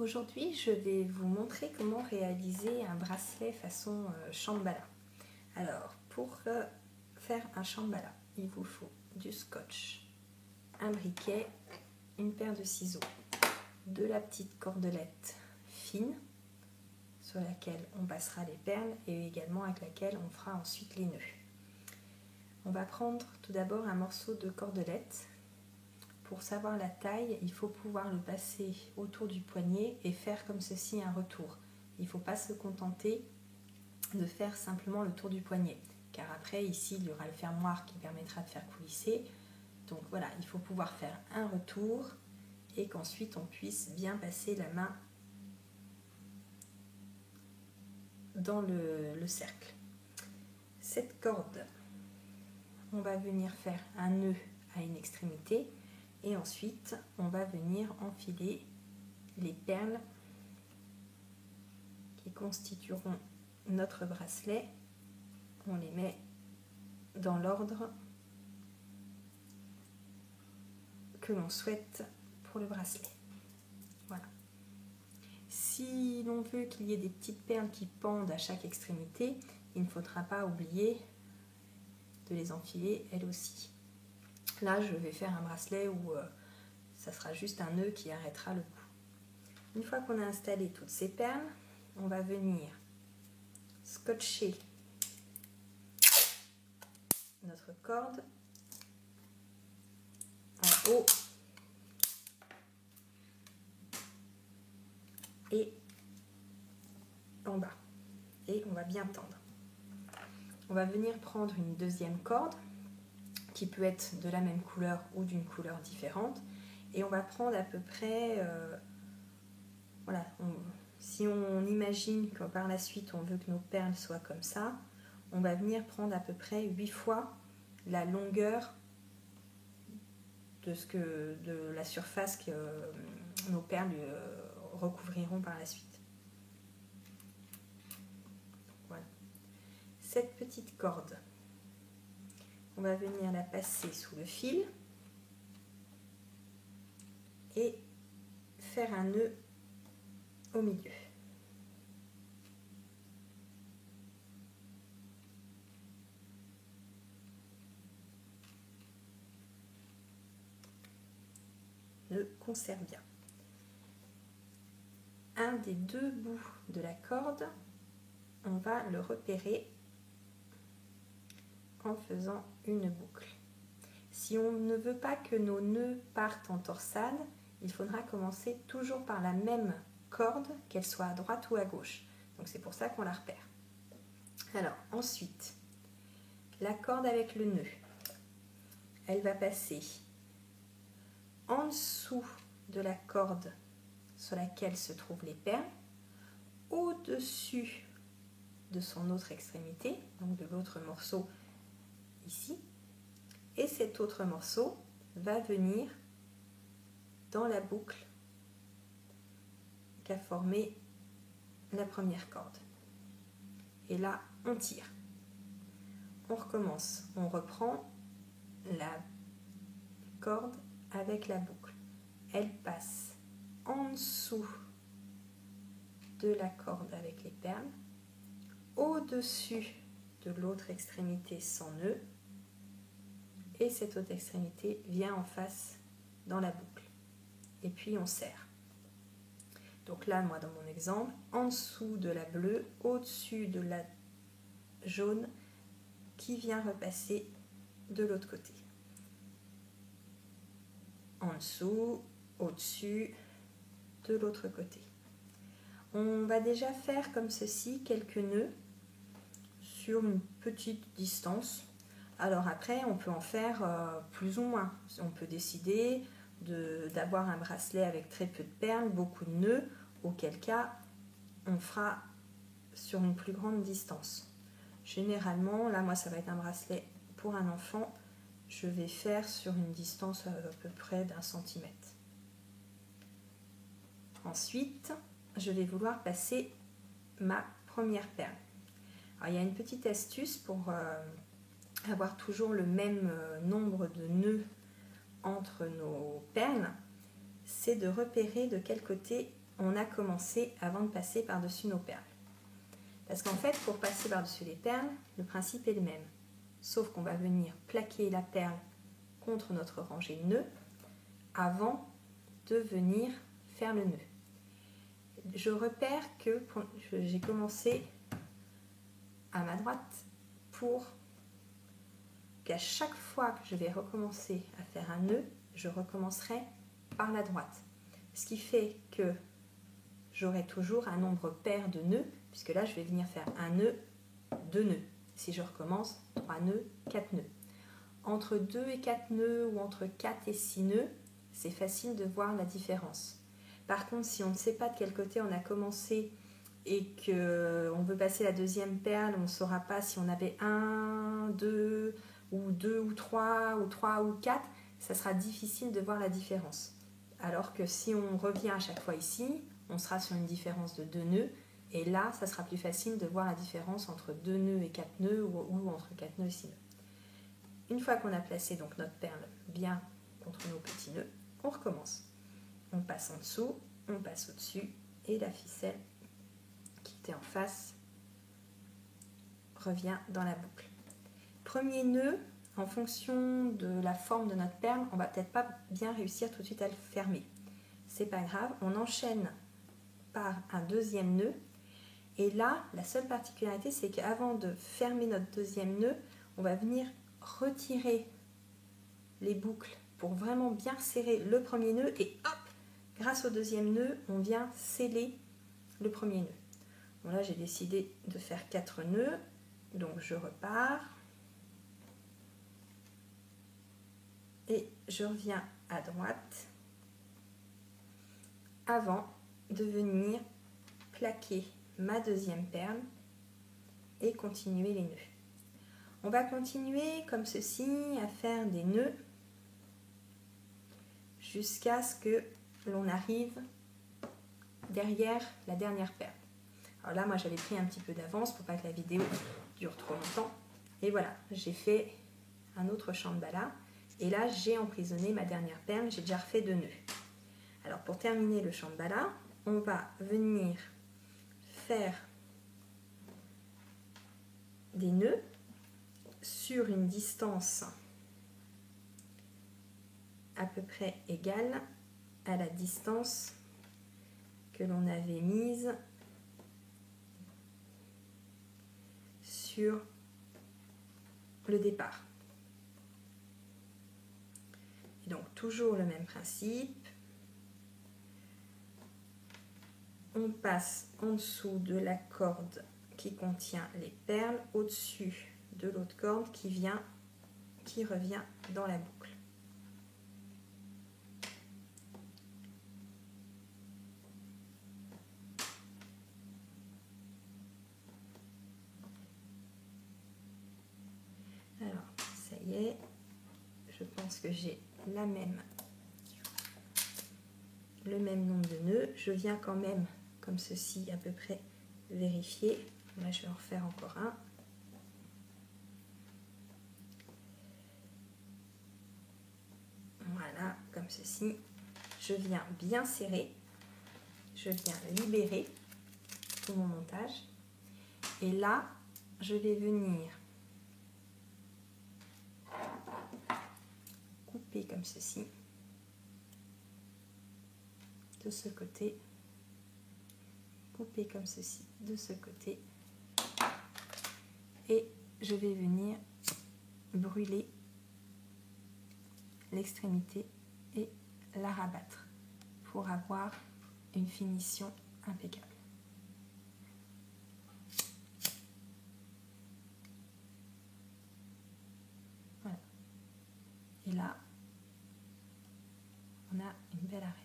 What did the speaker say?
Aujourd'hui, je vais vous montrer comment réaliser un bracelet façon Shambhala. Alors, pour faire un Shambhala, il vous faut du scotch, un briquet, une paire de ciseaux, de la petite cordelette fine sur laquelle on passera les perles et également avec laquelle on fera ensuite les nœuds. On va prendre tout d'abord un morceau de cordelette. Pour savoir la taille, il faut pouvoir le passer autour du poignet et faire comme ceci un retour. Il ne faut pas se contenter de faire simplement le tour du poignet, car après ici il y aura le fermoir qui permettra de faire coulisser. Donc voilà, il faut pouvoir faire un retour et qu'ensuite on puisse bien passer la main dans le cercle. Cette corde, on va venir faire un nœud à une extrémité. Et ensuite, on va venir enfiler les perles qui constitueront notre bracelet. On les met dans l'ordre que l'on souhaite pour le bracelet. Voilà. Si l'on veut qu'il y ait des petites perles qui pendent à chaque extrémité, il ne faudra pas oublier de les enfiler elles aussi. Là, je vais faire un bracelet où ça sera juste un nœud qui arrêtera le bout. Une fois qu'on a installé toutes ces perles, on va venir scotcher notre corde en haut et en bas. Et on va bien tendre. On va venir prendre une deuxième corde qui peut être de la même couleur ou d'une couleur différente. Et on va prendre à peu près, voilà, si on imagine que par la suite on veut que nos perles soient comme ça, on va venir prendre à peu près 8 fois la longueur de la surface que nos perles recouvriront par la suite. Voilà. Cette petite corde, on va venir la passer sous le fil et faire un nœud au milieu. Le conserve bien. Un des deux bouts de la corde, on va le repérer en faisant une boucle. Si on ne veut pas que nos nœuds partent en torsade, il faudra commencer toujours par la même corde, qu'elle soit à droite ou à gauche. Donc c'est pour ça qu'on la repère. Alors ensuite, la corde avec le nœud, elle va passer en dessous de la corde sur laquelle se trouvent les perles, au-dessus de son autre extrémité, donc de l'autre morceau ici, et cet autre morceau va venir dans la boucle qu'a formée la première corde. Et là, on tire. On recommence, on reprend la corde avec la boucle. Elle passe en dessous de la corde avec les perles, au-dessus de l'autre extrémité sans nœud, et cette autre extrémité vient en face dans la boucle. Et puis on serre. Donc là, moi dans mon exemple, en dessous de la bleue, au-dessus de la jaune, qui vient repasser de l'autre côté. En dessous, au-dessus, de l'autre côté. On va déjà faire comme ceci quelques nœuds sur une petite distance. Alors après, on peut en faire plus ou moins. On peut décider d'avoir un bracelet avec très peu de perles, beaucoup de nœuds, auquel cas on fera sur une plus grande distance. Généralement, là moi ça va être un bracelet pour un enfant, je vais faire sur une distance à peu près d'1 centimètre. Ensuite, je vais vouloir passer ma première perle. Alors, il y a une petite astuce pour avoir toujours le même nombre de nœuds entre nos perles, c'est de repérer de quel côté on a commencé avant de passer par-dessus nos perles. Parce qu'en fait, pour passer par-dessus les perles, le principe est le même. Sauf qu'on va venir plaquer la perle contre notre rangée de nœuds avant de venir faire le nœud. Je repère que j'ai commencé à ma droite pour qu'à chaque fois que je vais recommencer à faire un nœud, je recommencerai par la droite. Ce qui fait que j'aurai toujours un nombre pair de nœuds, puisque là je vais venir faire un nœud, 2 nœuds. Si je recommence, 3 nœuds, 4 nœuds. Entre 2 et 4 nœuds ou entre 4 et 6 nœuds, c'est facile de voir la différence. Par contre, si on ne sait pas de quel côté on a commencé et qu'on veut passer la deuxième perle, on ne saura pas si on avait 1, 2 ou 3 ou 4, ça sera difficile de voir la différence. Alors que si on revient à chaque fois ici, on sera sur une différence de 2 nœuds, et là, ça sera plus facile de voir la différence entre 2 nœuds et 4 nœuds ou entre 4 nœuds et 6 nœuds. Une fois qu'on a placé donc notre perle bien contre nos petits nœuds, on recommence. On passe en dessous, on passe au-dessus, et la ficelle qui était en face revient dans la boucle. Premier nœud, en fonction de la forme de notre perle, on va peut-être pas bien réussir tout de suite à le fermer. C'est pas grave, on enchaîne par un deuxième nœud. Et là, la seule particularité, c'est qu'avant de fermer notre deuxième nœud, on va venir retirer les boucles pour vraiment bien serrer le premier nœud et hop, grâce au deuxième nœud, on vient sceller le premier nœud. Bon, là, j'ai décidé de faire 4 nœuds, donc je repars et je reviens à droite avant de venir plaquer ma deuxième perle et continuer les nœuds. On va continuer comme ceci à faire des nœuds jusqu'à ce que l'on arrive derrière la dernière perle. Alors là, moi j'avais pris un petit peu d'avance pour pas que la vidéo dure trop longtemps. Et voilà, j'ai fait un autre chambala. Et là, j'ai emprisonné ma dernière perle, j'ai déjà refait 2 nœuds. Alors pour terminer le chambala, on va venir faire des nœuds sur une distance à peu près égale à la distance que l'on avait mise sur le départ. Et donc toujours le même principe. On passe en dessous de la corde qui contient les perles, au-dessus de l'autre corde qui revient dans la boucle. Alors, ça y est, je pense que j'ai le même nombre de nœuds. Je viens quand même, comme ceci, à peu près vérifier. Là, je vais en refaire encore un. Voilà, comme ceci. Je viens bien serrer. Je viens libérer tout mon montage. Et là, je vais venir couper comme ceci. De ce côté. Couper comme ceci de ce côté. Et je vais venir brûler l'extrémité et la rabattre pour avoir une finition impeccable. Voilà. Et là, on a une belle arête.